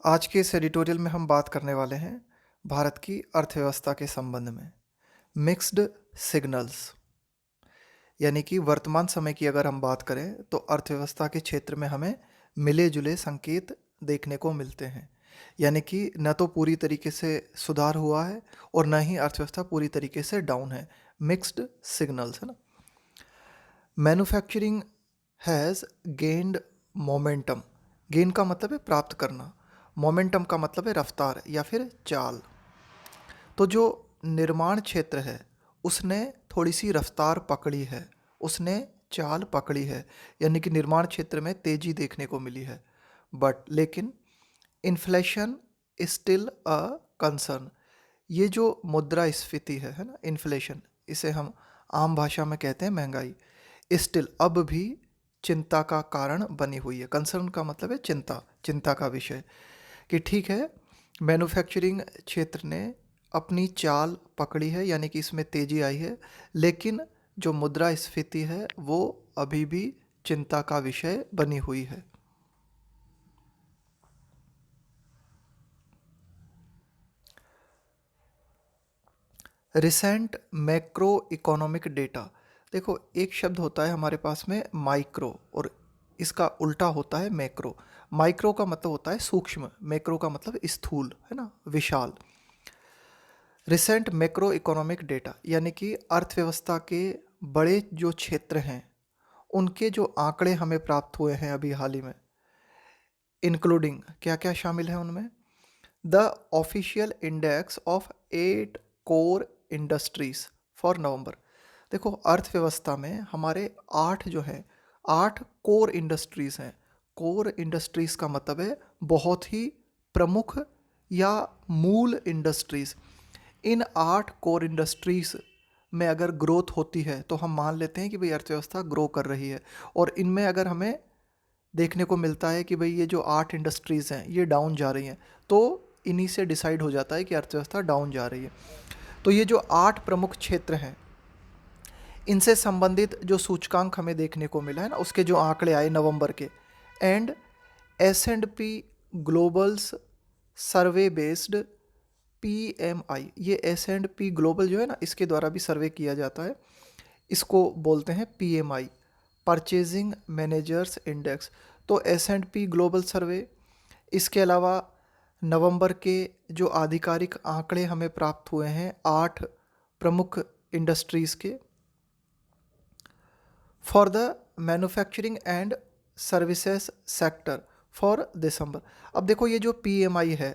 आज के इस एडिटोरियल में हम बात करने वाले हैं भारत की अर्थव्यवस्था के संबंध में मिक्स्ड सिग्नल्स। यानी कि वर्तमान समय की अगर हम बात करें तो अर्थव्यवस्था के क्षेत्र में हमें मिले जुले संकेत देखने को मिलते हैं। यानी कि न तो पूरी तरीके से सुधार हुआ है और न ही अर्थव्यवस्था पूरी तरीके से डाउन है। मिक्स्ड सिग्नल्स है ना। Manufacturing has gained momentum. Gain का मतलब है प्राप्त करना, मोमेंटम का मतलब है रफ्तार या फिर चाल। तो जो निर्माण क्षेत्र है उसने थोड़ी सी रफ्तार पकड़ी है, उसने चाल पकड़ी है, यानी कि निर्माण क्षेत्र में तेजी देखने को मिली है। बट लेकिन इन्फ्लेशन स्टिल अ कंसर्न। ये जो मुद्रास्फीति है ना, इन्फ्लेशन, इसे हम आम भाषा में कहते हैं महंगाई, स्टिल अब भी चिंता का कारण बनी हुई है। कंसर्न का मतलब है चिंता, चिंता का विषय। कि ठीक है, मैन्युफैक्चरिंग क्षेत्र ने अपनी चाल पकड़ी है, यानी कि इसमें तेजी आई है, लेकिन जो मुद्रास्फीति है वो अभी भी चिंता का विषय बनी हुई है। Recent macro economic data. देखो, एक शब्द होता है हमारे पास में माइक्रो और इसका उल्टा होता है मैक्रो। माइक्रो का मतलब होता है सूक्ष्म, मैक्रो का मतलब स्थूल है ना, विशाल। रिसेंट मैक्रो इकोनॉमिक डेटा यानी कि अर्थव्यवस्था के बड़े जो क्षेत्र हैं उनके जो आंकड़े हमें प्राप्त हुए हैं अभी हाल ही में, इंक्लूडिंग क्या क्या शामिल है उनमें, the official index of 8 core industries for नवंबर। देखो, अर्थव्यवस्था में हमारे 8 जो हैं, 8 कोर इंडस्ट्रीज हैं। कोर इंडस्ट्रीज का मतलब है बहुत ही प्रमुख या मूल इंडस्ट्रीज। इन 8 कोर इंडस्ट्रीज में अगर ग्रोथ होती है तो हम मान लेते हैं कि भाई अर्थव्यवस्था ग्रो कर रही है। और इनमें अगर हमें देखने को मिलता है कि भाई ये जो 8 इंडस्ट्रीज़ हैं ये डाउन जा रही हैं, तो इन्हीं से डिसाइड हो जाता है कि अर्थव्यवस्था डाउन जा रही है। तो ये जो 8 प्रमुख क्षेत्र हैं इनसे संबंधित जो सूचकांक हमें देखने को मिला है ना, उसके जो आंकड़े आए नवंबर के, and S&P Global's survey based PMI, ये S&P ग्लोबल जो है ना, इसके द्वारा भी सर्वे किया जाता है, इसको बोलते हैं PMI, परचेजिंग मैनेजर्स इंडेक्स। तो S&P ग्लोबल सर्वे, इसके अलावा नवंबर के जो आधिकारिक आंकड़े हमें प्राप्त हुए हैं 8 प्रमुख इंडस्ट्रीज़ के for the manufacturing and services sector for December. अब देखो, ये जो PMI है,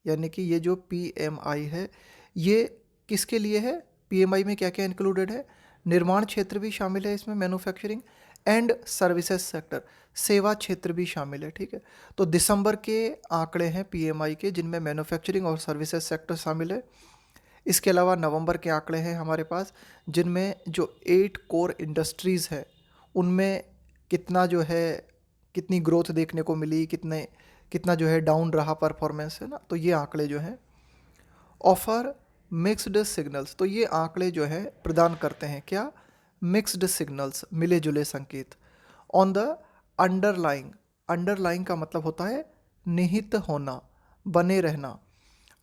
यानी कि ये जो PMI है ये किसके लिए है? PMI में क्या क्या इंक्लूडेड है? निर्माण क्षेत्र भी शामिल है इसमें, मैन्युफैक्चरिंग एंड सर्विसेज सेक्टर, सेवा क्षेत्र भी शामिल है। ठीक है, तो दिसंबर के आंकड़े हैं PMI के जिनमें मैन्युफैक्चरिंग और सर्विसेज सेक्टर शामिल है। इसके अलावा नवंबर के आंकड़े हैं हमारे पास जिनमें जो 8 कोर इंडस्ट्रीज़ है उनमें कितना जो है, कितनी ग्रोथ देखने को मिली, कितना जो है डाउन रहा परफॉर्मेंस है ना। तो ये आंकड़े जो हैं ऑफर मिक्स्ड सिग्नल्स, तो ये आंकड़े जो है प्रदान करते हैं क्या? मिक्स्ड सिग्नल्स, मिले जुले संकेत। ऑन द अंडरलाइंग, अंडरलाइंग का मतलब होता है निहित होना, बने रहना।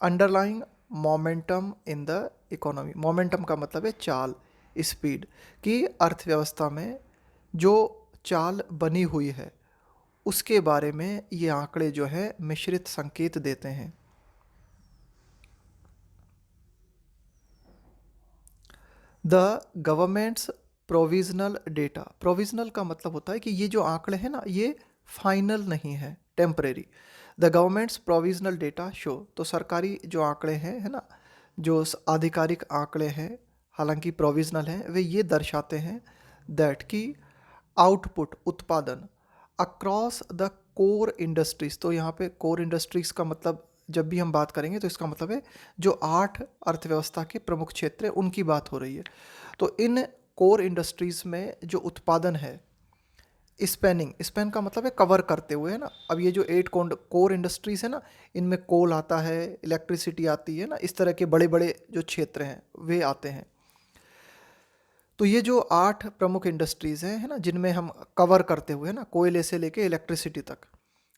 Underlying momentum in the economy, momentum का मतलब है चाल, स्पीड, कि अर्थव्यवस्था में जो चाल बनी हुई है उसके बारे में ये आंकड़े जो है मिश्रित संकेत देते हैं। The governments provisional data, provisional का मतलब होता है कि ये जो आंकड़े हैं ना ये फाइनल नहीं है, temporary. The governments provisional data show, तो सरकारी जो आंकड़े हैं है ना, जो आधिकारिक आंकड़े हैं, हालांकि प्रोविजनल हैं, वे ये दर्शाते हैं दैट कि आउटपुट, उत्पादन, अक्रॉस द कोर इंडस्ट्रीज। तो यहाँ पे कोर इंडस्ट्रीज का मतलब जब भी हम बात करेंगे तो इसका मतलब है जो 8 अर्थव्यवस्था के प्रमुख क्षेत्र हैं उनकी बात हो रही है। तो इन कोर इंडस्ट्रीज में जो उत्पादन है, स्पेनिंग, स्पेन का मतलब है कवर करते हुए है ना। अब ये जो 8 कोर इंडस्ट्रीज है ना, इनमें कोल आता है, इलेक्ट्रिसिटी आती है ना, इस तरह के बड़े बड़े जो क्षेत्र हैं वे आते हैं। तो ये जो 8 प्रमुख इंडस्ट्रीज़ हैं है ना, जिनमें हम कवर करते हुए है ना, कोयले से लेके इलेक्ट्रिसिटी तक,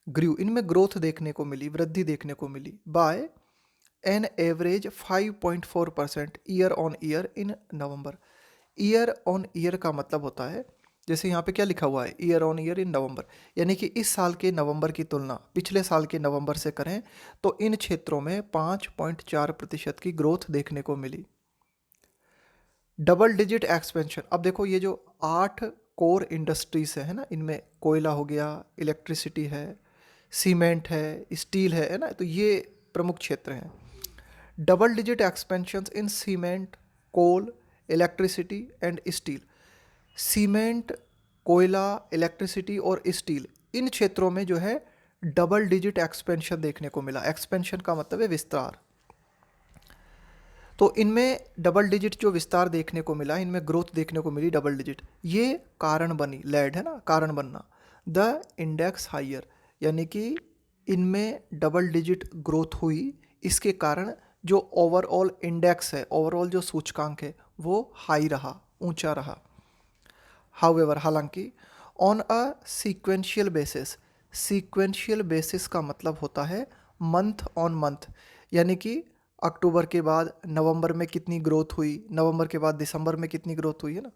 ग्रू, इनमें ग्रोथ देखने को मिली, वृद्धि देखने को मिली by an average 5.4% year on year in November. Year on year का मतलब होता है, जैसे यहाँ पे क्या लिखा हुआ है, ईयर ऑन ईयर इन नवंबर, यानी कि इस साल के नवंबर की तुलना पिछले साल के नवंबर से करें तो इन क्षेत्रों में 5.4% की ग्रोथ देखने को मिली। डबल डिजिट एक्सपेंशन, अब देखो ये जो 8 कोर इंडस्ट्रीज है ना, इनमें कोयला हो गया, इलेक्ट्रिसिटी है, सीमेंट है, स्टील है ना, तो ये प्रमुख क्षेत्र हैं। Double digit expansion in cement, coal, electricity and steel. Cement, कोयला, इलेक्ट्रिसिटी और स्टील, इन क्षेत्रों में जो है डबल डिजिट एक्सपेंशन देखने को मिला। एक्सपेंशन का मतलब है विस्तार, तो इनमें डबल डिजिट जो विस्तार देखने को मिला, इनमें ग्रोथ देखने को मिली डबल डिजिट। ये कारण बनी, लेड है ना, कारण बनना। द इंडेक्स हाइयर, यानी कि इनमें डबल डिजिट ग्रोथ हुई, इसके कारण जो ओवरऑल इंडेक्स है, ओवरऑल जो सूचकांक है वो हाई रहा, ऊंचा रहा। हाउएवर, हालांकि on a sequential basis, sequential basis का मतलब होता है मंथ ऑन मंथ, यानी कि अक्टूबर के बाद नवंबर में कितनी ग्रोथ हुई, नवंबर के बाद दिसंबर में कितनी ग्रोथ हुई है ना,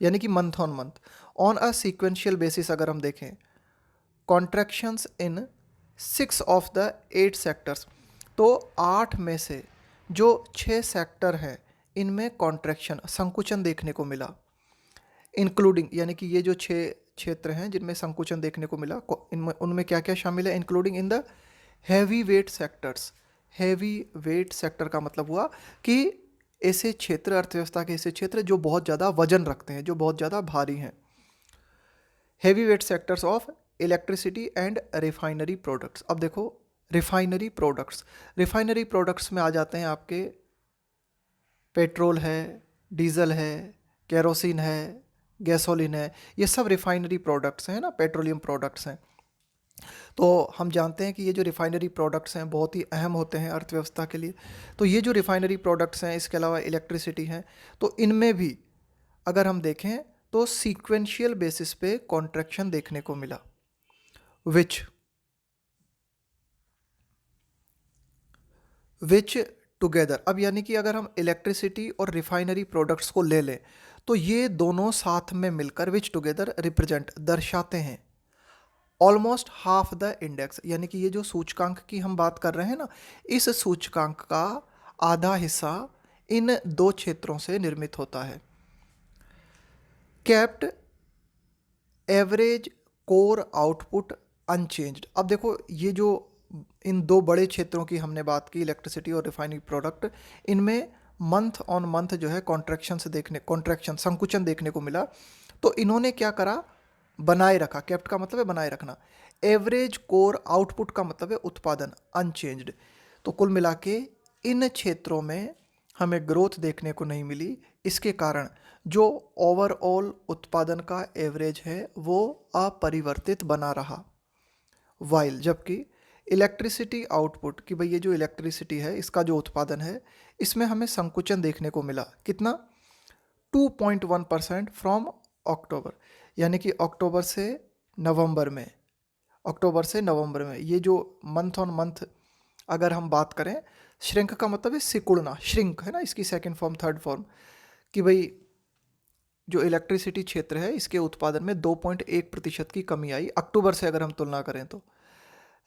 यानी कि month on month. On a sequential basis अगर हम देखें, contractions in 6 of the 8 sectors, तो 8 में से जो 6 सेक्टर हैं इनमें कॉन्ट्रैक्शन, संकुचन देखने को मिला। इंक्लूडिंग, यानी कि ये जो 6 क्षेत्र हैं जिनमें संकुचन देखने को मिला, इनमें उनमें क्या क्या शामिल है, including in the heavy weight sectors. Heavy weight sector का मतलब हुआ कि ऐसे क्षेत्र, अर्थव्यवस्था के ऐसे क्षेत्र जो बहुत ज़्यादा वजन रखते हैं, जो बहुत ज़्यादा भारी हैं। Heavy weight sectors of electricity and refinery products. अब देखो रिफाइनरी प्रोडक्ट्स, रिफाइनरी प्रोडक्ट्स में आ जाते हैं आपके पेट्रोल है, डीजल है, केरोसिन है, गैसोलीन है, ये सब रिफाइनरी प्रोडक्ट्स हैं ना, पेट्रोलियम प्रोडक्ट्स हैं। तो हम जानते हैं कि ये जो रिफाइनरी प्रोडक्ट्स हैं बहुत ही अहम होते हैं अर्थव्यवस्था के लिए। तो ये जो रिफाइनरी प्रोडक्ट्स हैं, इसके अलावा इलेक्ट्रिसिटी हैं, तो इनमें भी अगर हम देखें तो सीक्वेंशियल बेसिस पे कॉन्ट्रैक्शन देखने को मिला। विच टुगेदर, अब यानी कि अगर हम इलेक्ट्रिसिटी और रिफाइनरी प्रोडक्ट्स को ले लें तो ये दोनों साथ में मिलकर विच टुगेदर रिप्रेजेंट, दर्शाते हैं ऑलमोस्ट हाफ द इंडेक्स, यानी कि ये जो सूचकांक की हम बात कर रहे हैं ना, इस सूचकांक का आधा हिस्सा इन 2 क्षेत्रों से निर्मित होता है। Kept average core output unchanged, अब देखो ये जो इन 2 बड़े क्षेत्रों की हमने बात की, इलेक्ट्रिसिटी और रिफाइनरी प्रोडक्ट, इनमें मंथ ऑन मंथ जो है कॉन्ट्रैक्शन, संकुचन देखने को मिला। तो इन्होंने क्या करा, बनाए रखा। केप्ट का मतलब है बनाए रखना, एवरेज कोर आउटपुट का मतलब है उत्पादन, अनचेंज्ड। तो कुल मिला के इन क्षेत्रों में हमें ग्रोथ देखने को नहीं मिली, इसके कारण जो ओवरऑल उत्पादन का एवरेज है वो अपरिवर्तित बना रहा। वाइल, जबकि इलेक्ट्रिसिटी आउटपुट, कि भाई ये जो इलेक्ट्रिसिटी है इसका जो उत्पादन है इसमें हमें संकुचन देखने को मिला। कितना, 2.1% फ्रॉम अक्टूबर, यानी कि अक्टूबर से नवंबर में, ये जो मंथ ऑन मंथ अगर हम बात करें, श्रिंक का मतलब है सिकुड़ना, श्रिंक है ना, इसकी सेकंड फॉर्म, थर्ड फॉर्म, कि भाई जो इलेक्ट्रिसिटी क्षेत्र है इसके उत्पादन में 2.1% की कमी आई अक्टूबर से अगर हम तुलना करें तो।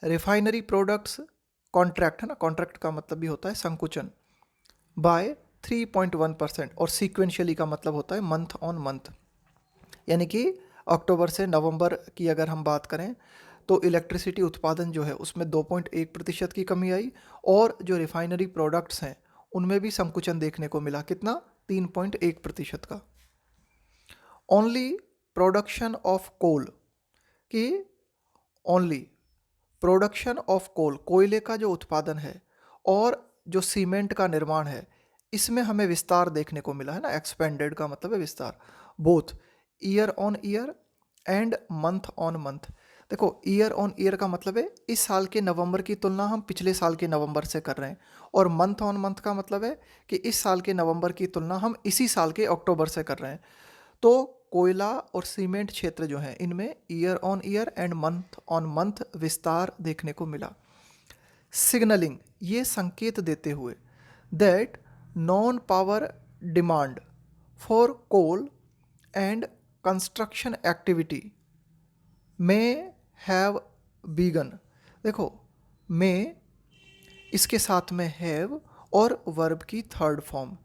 रिफाइनरी प्रोडक्ट्स कॉन्ट्रैक्ट है ना, कॉन्ट्रैक्ट का मतलब भी होता है संकुचन, बाय 3.1%, और सीक्वेंशियली का मतलब होता है मंथ ऑन मंथ, यानी कि अक्टूबर से नवंबर की अगर हम बात करें तो इलेक्ट्रिसिटी उत्पादन जो है उसमें 2.1% की कमी आई, और जो रिफाइनरी प्रोडक्ट्स हैं उनमें भी संकुचन देखने को मिला। कितना, 3.1% का। ओनली प्रोडक्शन ऑफ कोल, कि ओनली प्रोडक्शन ऑफ कोल, कोयले का जो उत्पादन है, और जो सीमेंट का निर्माण है, इसमें हमें विस्तार देखने को मिला है ना, एक्सपेंडेड का मतलब है विस्तार, both year on year and month on month. देखो ईयर ऑन ईयर का मतलब है इस साल के नवंबर की तुलना हम पिछले साल के नवंबर से कर रहे हैं, और मंथ ऑन मंथ का मतलब है कि इस साल के नवंबर की तुलना हम इसी साल के अक्टूबर से कर रहे हैं। तो कोयला और सीमेंट क्षेत्र जो हैं इनमें year on year and month on month विस्तार देखने को मिला। सिग्नलिंग, ये संकेत देते हुए that non power demand for coal and construction activity may have begun. देखो, में इसके साथ में हैव और वर्ब की थर्ड फॉर्म,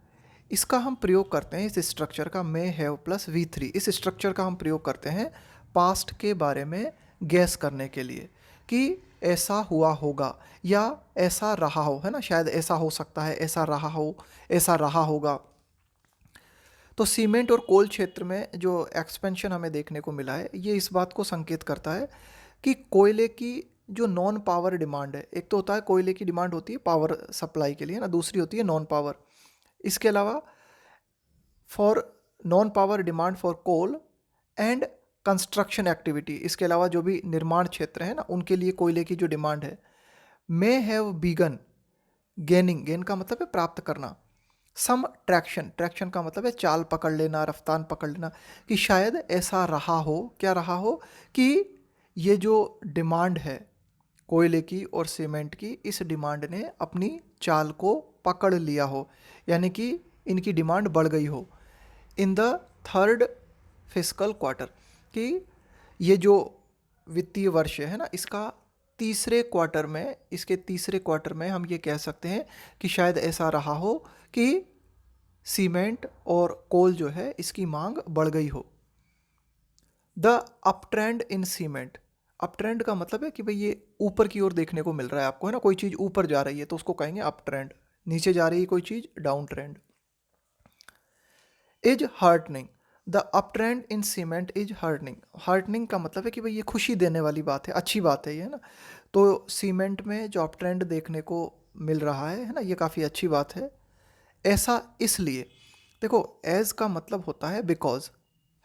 इसका हम प्रयोग करते हैं, इस स्ट्रक्चर का मे हैव प्लस V3, इस स्ट्रक्चर का हम प्रयोग करते हैं पास्ट के बारे में गैस करने के लिए कि ऐसा हुआ होगा या ऐसा रहा हो, है ना, शायद ऐसा हो सकता है, ऐसा रहा हो, ऐसा रहा होगा। तो सीमेंट और कोल क्षेत्र में जो एक्सपेंशन हमें देखने को मिला है ये इस बात को संकेत करता है कि कोयले की जो नॉन पावर डिमांड है, एक तो होता है कोयले की डिमांड होती है पावर सप्लाई के लिए ना, दूसरी होती है नॉन पावर। इसके अलावा for non power demand for coal and construction activity, इसके अलावा जो भी निर्माण क्षेत्र है ना उनके लिए कोयले की जो डिमांड है, may have began gaining, gain का मतलब है प्राप्त करना, सम ट्रैक्शन, ट्रैक्शन का मतलब है चाल पकड़ लेना, रफ्तार पकड़ लेना, कि शायद ऐसा रहा हो, क्या रहा हो कि ये जो डिमांड है कोयले की और सीमेंट की, इस डिमांड ने अपनी चाल को पकड़ लिया हो, यानी कि इनकी डिमांड बढ़ गई हो in the third fiscal quarter, कि ये जो वित्तीय वर्ष है ना इसका तीसरे क्वार्टर में, इसके तीसरे क्वार्टर में हम ये कह सकते हैं कि शायद ऐसा रहा हो कि सीमेंट और कोल जो है इसकी मांग बढ़ गई हो। The up trend in cement, up trend का मतलब है कि भाई ये ऊपर की ओर देखने को मिल रहा है आपको, है ना, कोई चीज़ ऊपर जा रही है तो उसको कहेंगे अप ट्रेंड, नीचे जा रही है कोई चीज़ down trend. Is heartening, the up trend in cement is heartening, heartening का मतलब है कि भाई ये खुशी देने वाली बात है, अच्छी बात है ये, है ना। तो सीमेंट में जो अप ट्रेंड देखने को मिल रहा है ना, ये काफ़ी अच्छी बात है। ऐसा इसलिए, देखो एज का मतलब होता है बिकॉज,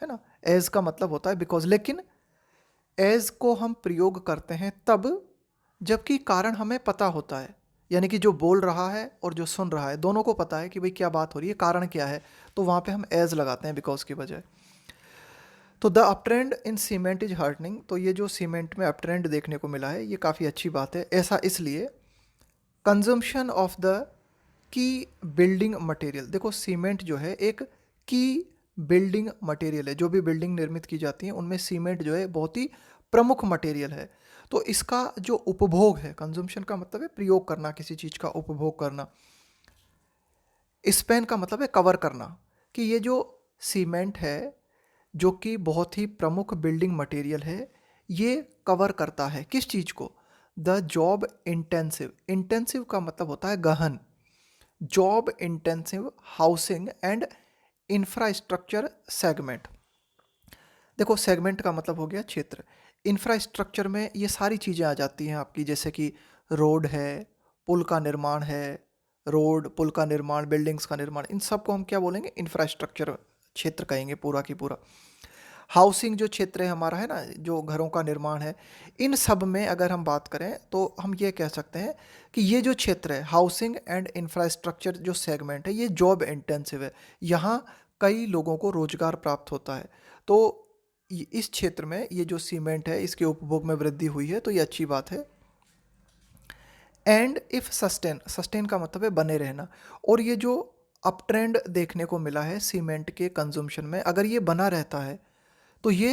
है ना, एज का मतलब होता है बिकॉज, लेकिन एज को हम प्रयोग करते हैं तब जबकि कारण हमें पता होता है, यानी कि जो बोल रहा है और जो सुन रहा है दोनों को पता है कि भाई क्या बात हो रही है, कारण क्या है, तो वहाँ पे हम एज लगाते हैं बिकॉज की बजाय। तो the up trend in cement is heartening, तो ये जो सीमेंट में अप ट्रेंड देखने को मिला है ये काफ़ी अच्छी बात है। ऐसा इसलिए consumption of the key building material, देखो सीमेंट जो है एक की बिल्डिंग मटेरियल है, जो भी बिल्डिंग निर्मित की जाती है उनमें सीमेंट जो है बहुत ही प्रमुख मटेरियल है। तो इसका जो उपभोग है, कंजम्पशन का मतलब है प्रयोग करना, किसी चीज़ का उपभोग करना, स्पेन का मतलब है कवर करना, कि ये जो सीमेंट है जो कि बहुत ही प्रमुख बिल्डिंग मटेरियल है, ये कवर करता है किस चीज़ को, द जॉब इंटेंसिव, इंटेंसिव का मतलब होता है गहन, job intensive housing and infrastructure segment. देखो सेगमेंट का मतलब हो गया क्षेत्र, इंफ्रास्ट्रक्चर में ये सारी चीज़ें आ जाती हैं आपकी, जैसे कि रोड है, पुल का निर्माण है, रोड पुल का निर्माण, बिल्डिंग्स का निर्माण, इन सब को हम क्या बोलेंगे, इंफ्रास्ट्रक्चर क्षेत्र कहेंगे पूरा की पूरा। हाउसिंग जो क्षेत्र है हमारा, है ना, जो घरों का निर्माण है, इन सब में अगर हम बात करें तो हम ये कह सकते हैं कि ये जो क्षेत्र है हाउसिंग एंड इंफ्रास्ट्रक्चर जो सेगमेंट है ये जॉब इंटेंसिव है, यहाँ कई लोगों को रोजगार प्राप्त होता है। तो इस क्षेत्र में ये जो सीमेंट है इसके उपभोग में वृद्धि हुई है, तो ये अच्छी बात है। एंड इफ सस्टेन, सस्टेन का मतलब है बने रहना, और ये जो अप ट्रेंड देखने को मिला है सीमेंट के कंजम्पशन में, अगर ये बना रहता है तो ये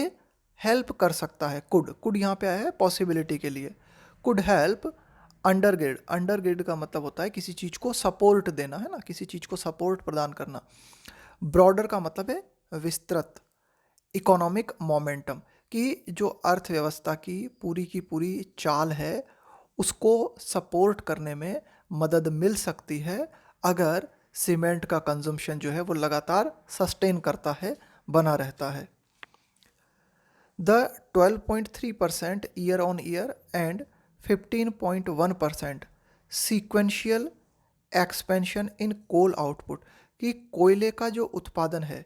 हेल्प कर सकता है, कुड यहाँ पे आया है पॉसिबिलिटी के लिए, कुड हेल्प अंडरग्रेड, अंडरग्रेड का मतलब होता है किसी चीज़ को सपोर्ट देना, है ना, किसी चीज़ को सपोर्ट प्रदान करना। ब्रॉडर का मतलब है विस्तृत, इकोनॉमिक मोमेंटम, कि जो अर्थव्यवस्था की पूरी चाल है उसको सपोर्ट करने में मदद मिल सकती है अगर सीमेंट का कंजम्पशन जो है वो लगातार सस्टेन करता है, बना रहता है। The 12.3% year on year and 15.1% sequential expansion in coal output, कि कोयले का जो उत्पादन है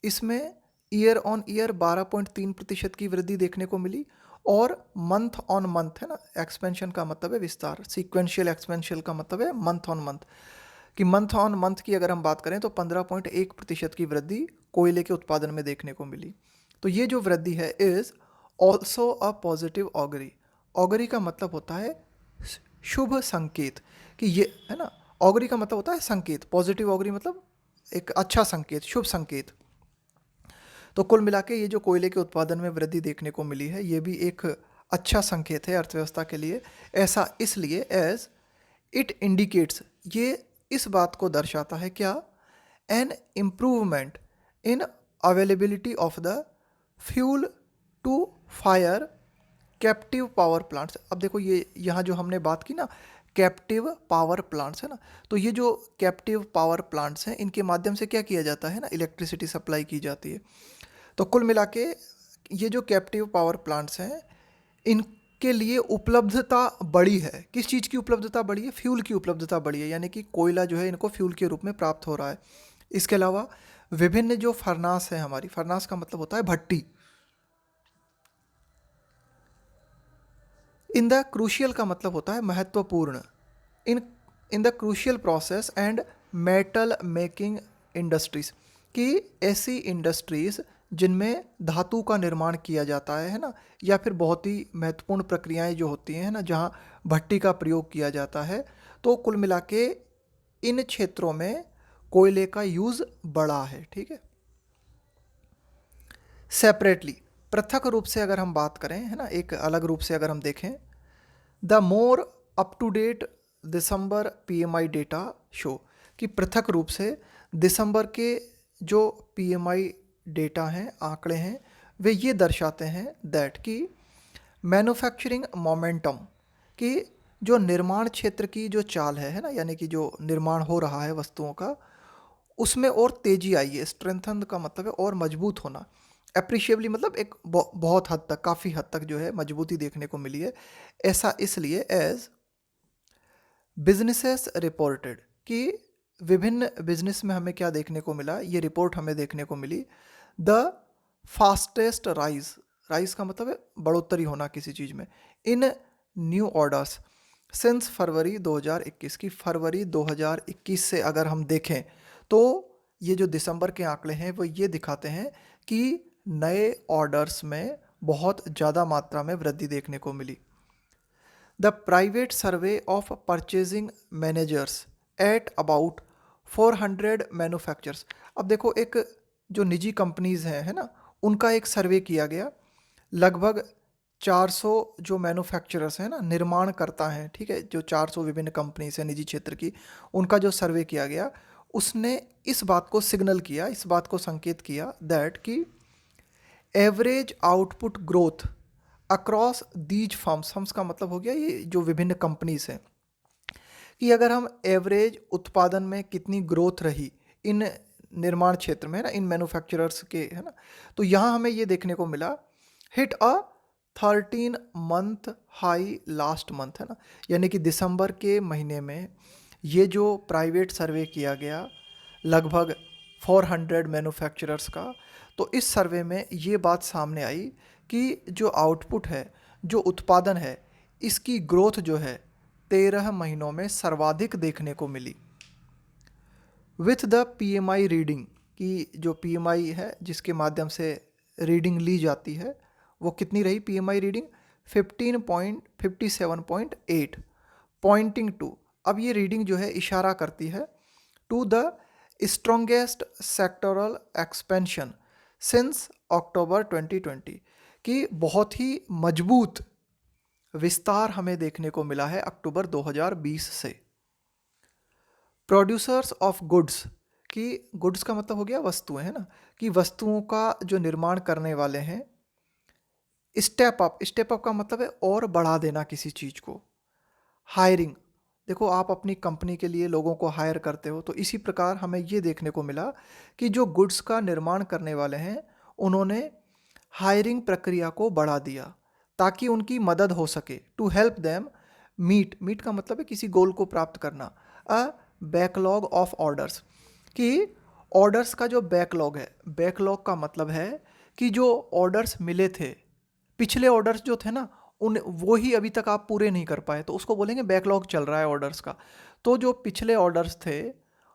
इसमें ईयर ऑन ईयर 12.3% की वृद्धि देखने को मिली, और मंथ ऑन मंथ, है ना, एक्सपेंशन का मतलब है विस्तार, सीक्वेंशियल एक्सपेंशन का मतलब है मंथ ऑन मंथ, कि मंथ ऑन मंथ की अगर हम बात करें तो 15.1% की वृद्धि कोयले के उत्पादन में देखने को मिली। तो ये जो वृद्धि है is also a positive augury. Augury का मतलब होता है शुभ संकेत, कि ये है ना, ऑगरी का मतलब होता है संकेत, पॉजिटिव ऑगरी मतलब एक अच्छा संकेत, शुभ संकेत। तो कुल मिला के ये जो कोयले के उत्पादन में वृद्धि देखने को मिली है, ये भी एक अच्छा संकेत है अर्थव्यवस्था के लिए। ऐसा इसलिए एज इट इंडिकेट्स, ये इस बात को दर्शाता है क्या, an improvement in availability of the fuel to fire captive power plants. अब देखो ये यहाँ जो हमने बात की ना, कैप्टिव पावर प्लांट्स है ना, तो ये जो कैप्टिव पावर प्लांट्स हैं इनके माध्यम से क्या किया जाता है ना, इलेक्ट्रिसिटी सप्लाई की जाती है। तो कुल मिला के ये जो कैप्टिव पावर प्लांट्स हैं इनके लिए उपलब्धता बढ़ी है। किस चीज़ की उपलब्धता बढ़ी है, फ्यूल की उपलब्धता बढ़ी है, यानी कि कोयला जो है इनको फ्यूल के रूप में प्राप्त हो रहा है। इसके अलावा विभिन्न जो फर्नास है हमारी, फर्नास का मतलब होता है भट्टी, इन द क्रूशियल का मतलब होता है महत्वपूर्ण, in in the crucial process and metal making industries, कि ऐसी इंडस्ट्रीज जिनमें धातु का निर्माण किया जाता है ना, या फिर बहुत ही महत्वपूर्ण प्रक्रियाएं जो होती हैं ना जहाँ भट्टी का प्रयोग किया जाता है। तो कुल मिला के इन क्षेत्रों में कोयले का यूज़ बढ़ा है। ठीक है। सेपरेटली, पृथक रूप से अगर हम बात करें है ना, एक अलग रूप से अगर हम देखें, the more up to date December PMI data show, कि पृथक रूप से दिसंबर के जो पीएमआई डेटा हैं, आंकड़े हैं, वे ये दर्शाते हैं दैट कि मैन्युफैक्चरिंग मोमेंटम, कि जो निर्माण क्षेत्र की जो चाल है ना, यानी कि जो निर्माण हो रहा है वस्तुओं का, उसमें और तेजी आई है। स्ट्रेंथन का मतलब है और मजबूत होना, अप्रिशिएबली मतलब एक बहुत हद तक, काफ़ी हद तक जो है मजबूती देखने को मिली है। ऐसा इसलिए एज बिजनेसेस रिपोर्टेड, कि विभिन्न बिजनेस में हमें क्या देखने को मिला, ये रिपोर्ट हमें देखने को मिली, द फास्टेस्ट राइज, राइज का मतलब है बढ़ोतरी होना किसी चीज़ में, इन न्यू ऑर्डर्स सिंस फरवरी 2021, की फरवरी 2021 से अगर हम देखें तो ये जो दिसंबर के आंकड़े हैं वो ये दिखाते हैं कि नए ऑर्डर्स में बहुत ज़्यादा मात्रा में वृद्धि देखने को मिली। The private survey of purchasing managers at about 400 manufacturers. अब देखो एक जो निजी कंपनीज हैं है ना, उनका एक सर्वे किया गया, लगभग 400 जो मैन्युफैक्चरर्स हैं ना, निर्माण करता है, ठीक है, जो 400 विभिन्न कंपनीज हैं निजी क्षेत्र की, उनका जो सर्वे किया गया उसने इस बात को सिग्नल किया, इस बात को संकेत किया दैट कि average output growth across these firms, firms का मतलब हो गया ये जो विभिन्न कंपनीज हैं, कि अगर हम एवरेज उत्पादन में कितनी ग्रोथ रही इन निर्माण क्षेत्र में है ना, इन मैन्युफैक्चरर्स के है ना, तो यहाँ हमें ये देखने को मिला, हिट अ 13 मंथ हाई लास्ट मंथ है ना, यानी कि दिसंबर के महीने में ये जो प्राइवेट सर्वे किया गया लगभग 400 मैन्युफैक्चरर्स का, तो इस सर्वे में ये बात सामने आई कि जो आउटपुट है, जो उत्पादन है, इसकी ग्रोथ जो है 13 महीनों में सर्वाधिक देखने को मिली। विथ द पीएमआई रीडिंग, की जो पीएमआई है जिसके माध्यम से रीडिंग ली जाती है वो कितनी रही, पीएमआई रीडिंग 15.57.8 पॉइंटिंग टू, अब ये रीडिंग जो है इशारा करती है to the strongest sectoral expansion since October 2020, कि बहुत ही मजबूत विस्तार हमें देखने को मिला है अक्टूबर 2020 से। प्रोड्यूसर्स ऑफ गुड्स, कि गुड्स का मतलब हो गया वस्तुएं है ना, कि वस्तुओं का जो निर्माण करने वाले हैं, स्टेप अप, स्टेप अप का मतलब है और बढ़ा देना किसी चीज़ को। हायरिंग, देखो आप अपनी कंपनी के लिए लोगों को हायर करते हो, तो इसी प्रकार हमें ये देखने को मिला कि जो गुड्स का निर्माण करने वाले हैं उन्होंने हायरिंग प्रक्रिया को बढ़ा दिया ताकि उनकी मदद हो सके, to help them meet, meet का मतलब है किसी गोल को प्राप्त करना, अ बैकलॉग ऑफ ऑर्डर्स, कि ऑर्डर्स का जो बैकलॉग है, बैकलॉग का मतलब है कि जो ऑर्डर्स मिले थे, पिछले ऑर्डर्स जो थे ना उन वो ही अभी तक आप पूरे नहीं कर पाए, तो उसको बोलेंगे बैकलॉग चल रहा है ऑर्डर्स का। तो जो पिछले ऑर्डर्स थे,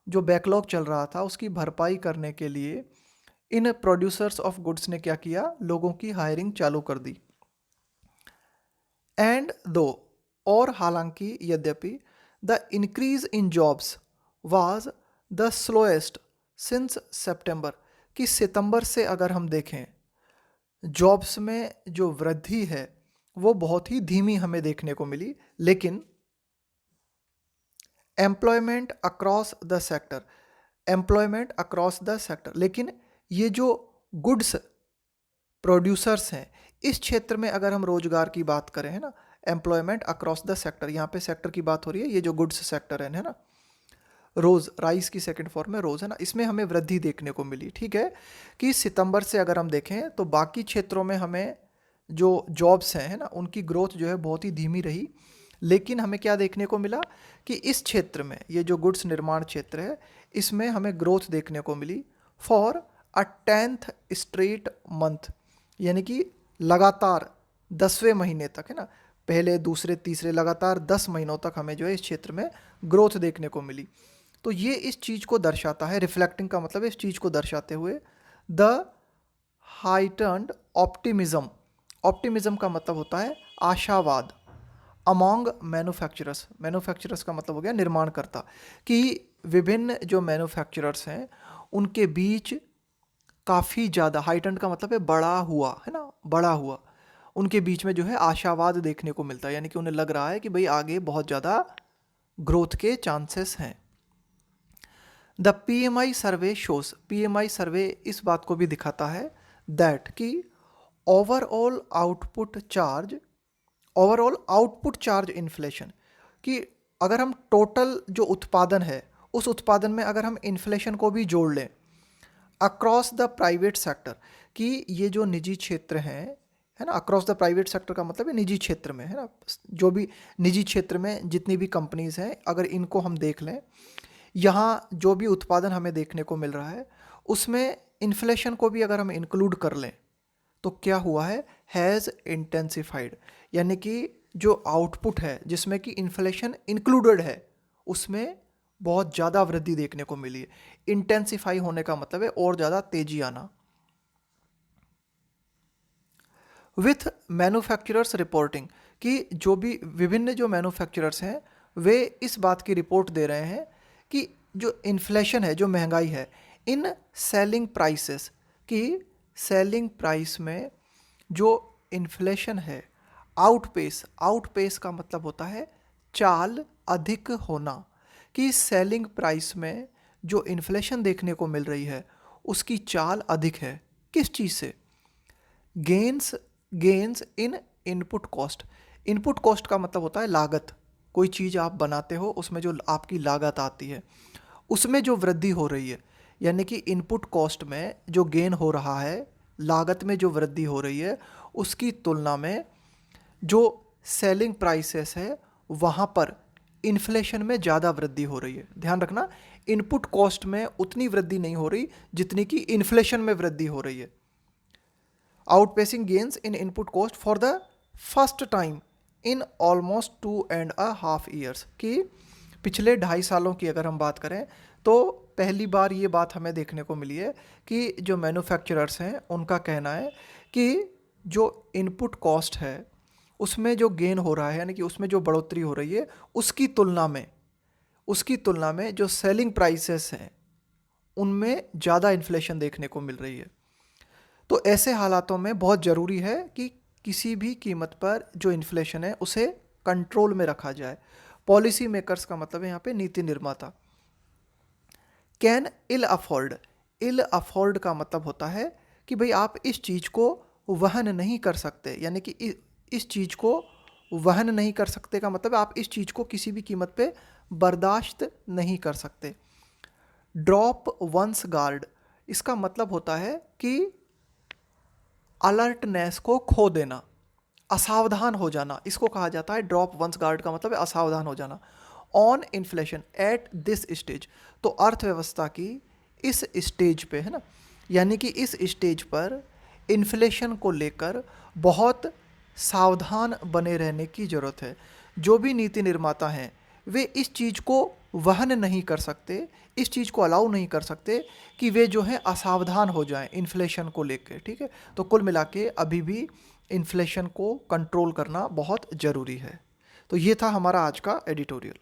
जो बैकलॉग चल रहा था, उसकी भरपाई करने के लिए इन प्रोड्यूसर्स ऑफ गुड्स ने क्या किया, लोगों की हायरिंग चालू कर दी। एंड दो, और हालांकि यद्यपि, the increase in jobs was the slowest since September, कि सितंबर से अगर हम देखें जॉब्स में जो वृद्धि है वो बहुत ही धीमी हमें देखने को मिली। लेकिन employment across the sector, employment across the sector, लेकिन ये जो गुड्स प्रोड्यूसर्स हैं इस क्षेत्र में अगर हम रोजगार की बात करें, है ना, एम्प्लॉयमेंट अक्रॉस द सेक्टर, यहाँ पे सेक्टर की बात हो रही है, ये जो गुड्स सेक्टर है ना, रोज, राइस की सेकंड फॉर्म है रोज, है ना, इसमें हमें वृद्धि देखने को मिली। ठीक है, कि सितंबर से अगर हम देखें तो बाकी क्षेत्रों में हमें जो जॉब्स हैं, है ना, उनकी ग्रोथ जो है बहुत ही धीमी रही। लेकिन हमें क्या देखने को मिला कि इस क्षेत्र में, ये जो गुड्स निर्माण क्षेत्र है, इसमें हमें ग्रोथ देखने को मिली for a 10th straight month, यानी कि लगातार 10वें महीने तक, है ना, पहले दूसरे तीसरे लगातार 10 महीनों तक हमें जो है इस क्षेत्र में ग्रोथ देखने को मिली। तो ये इस चीज़ को दर्शाता है, रिफ्लेक्टिंग का मतलब इस चीज़ को दर्शाते हुए द हाइटन्ड ऑप्टिमिज्म, ऑप्टिमिज्म का मतलब होता है आशावाद, अमॉन्ग मैन्युफैक्चरर्स, मैन्युफैक्चरर्स का मतलब हो गया निर्माणकर्ता, कि विभिन्न जो मैन्युफैक्चरर्स हैं उनके बीच काफ़ी ज़्यादा, हाइटन्ड का मतलब है बड़ा हुआ, है ना, बड़ा हुआ, उनके बीच में जो है आशावाद देखने को मिलता है, यानी कि उन्हें लग रहा है कि भाई आगे बहुत ज़्यादा ग्रोथ के चांसेस हैं। The PMI survey shows, PMI survey इस बात को भी दिखाता है दैट कि overall output charge, overall output charge inflation, कि अगर हम टोटल जो उत्पादन है उस उत्पादन में अगर हम इन्फ्लेशन को भी जोड़ लें अक्रॉस द प्राइवेट सेक्टर, कि ये जो निजी क्षेत्र हैं, है ना, अक्रॉस द प्राइवेट सेक्टर का मतलब है निजी क्षेत्र में, है ना, जो भी निजी क्षेत्र में जितनी भी कंपनीज हैं अगर इनको हम देख लें, यहाँ जो भी उत्पादन हमें देखने को मिल रहा है उसमें इन्फ्लेशन को भी अगर हम इंक्लूड कर लें तो क्या हुआ है, हैज़ इंटेंसिफाइड, यानी कि जो आउटपुट है जिसमें कि इन्फ्लेशन इंक्लूडेड है उसमें बहुत ज़्यादा वृद्धि देखने को मिली है। इंटेंसिफाई होने का मतलब है और ज़्यादा तेजी आना। विथ मैन्युफैक्चरर्स रिपोर्टिंग, कि जो भी विभिन्न जो मैन्युफैक्चरर्स हैं वे इस बात की रिपोर्ट दे रहे हैं कि जो इन्फ्लेशन है, जो महंगाई है, इन सेलिंग प्राइसेस, कि सेलिंग प्राइस में जो इन्फ्लेशन है, आउटपेस, आउटपेस का मतलब होता है चाल अधिक होना, कि सेलिंग प्राइस में जो इन्फ्लेशन देखने को मिल रही है उसकी चाल अधिक है। किस चीज़ से, gains, gains in input cost, input cost का मतलब होता है लागत, कोई चीज़ आप बनाते हो उसमें जो आपकी लागत आती है उसमें जो वृद्धि हो रही है, यानी कि इनपुट कॉस्ट में जो गेन हो रहा है, लागत में जो वृद्धि हो रही है उसकी तुलना में जो सेलिंग प्राइसेस है वहाँ पर इन्फ्लेशन में ज़्यादा वृद्धि हो रही है। ध्यान रखना, इनपुट कॉस्ट में उतनी वृद्धि नहीं हो रही जितनी कि इन्फ्लेशन में वृद्धि हो रही है। Outpacing gains in input cost for the first time in almost 2.5 years, कि पिछले 2.5 सालों की अगर हम बात करें तो पहली बार ये बात हमें देखने को मिली है कि जो मैन्युफैक्चरर्स हैं उनका कहना है कि जो इनपुट कॉस्ट है उसमें जो गेन हो रहा है, यानी कि उसमें जो बढ़ोतरी हो रही है उसकी तुलना में जो सेलिंग प्राइसेस हैं उनमें ज़्यादा इन्फ्लेशन देखने को मिल रही है। तो ऐसे हालातों में बहुत ज़रूरी है कि किसी भी कीमत पर जो इन्फ्लेशन है उसे कंट्रोल में रखा जाए। पॉलिसी मेकर्स का मतलब है यहाँ पे नीति निर्माता। Can ill afford, ill afford का मतलब होता है कि भाई आप इस चीज़ को वहन नहीं कर सकते, यानी कि इस चीज़ को वहन नहीं कर सकते का मतलब आप इस चीज़ को किसी भी कीमत पे बर्दाश्त नहीं कर सकते। ड्रॉप वंस गार्ड, इसका मतलब होता है कि अलर्टनेस को खो देना, असावधान हो जाना, इसको कहा जाता है ड्रॉप वंस गार्ड का मतलब है असावधान हो जाना। On inflation at this stage, तो अर्थव्यवस्था की इस स्टेज पे, है ना, यानी कि इस स्टेज पर इन्फ्लेशन को लेकर बहुत सावधान बने रहने की ज़रूरत है। जो भी नीति निर्माता हैं वे इस चीज़ को वहन नहीं कर सकते, इस चीज़ को अलाउ नहीं कर सकते कि वे जो है असावधान हो जाएं इन्फ्लेशन को लेके, ठीक है। तो कुल मिला के अभी भी इन्फ्लेशन को कंट्रोल करना बहुत ज़रूरी है। तो ये था हमारा आज का एडिटोरियल।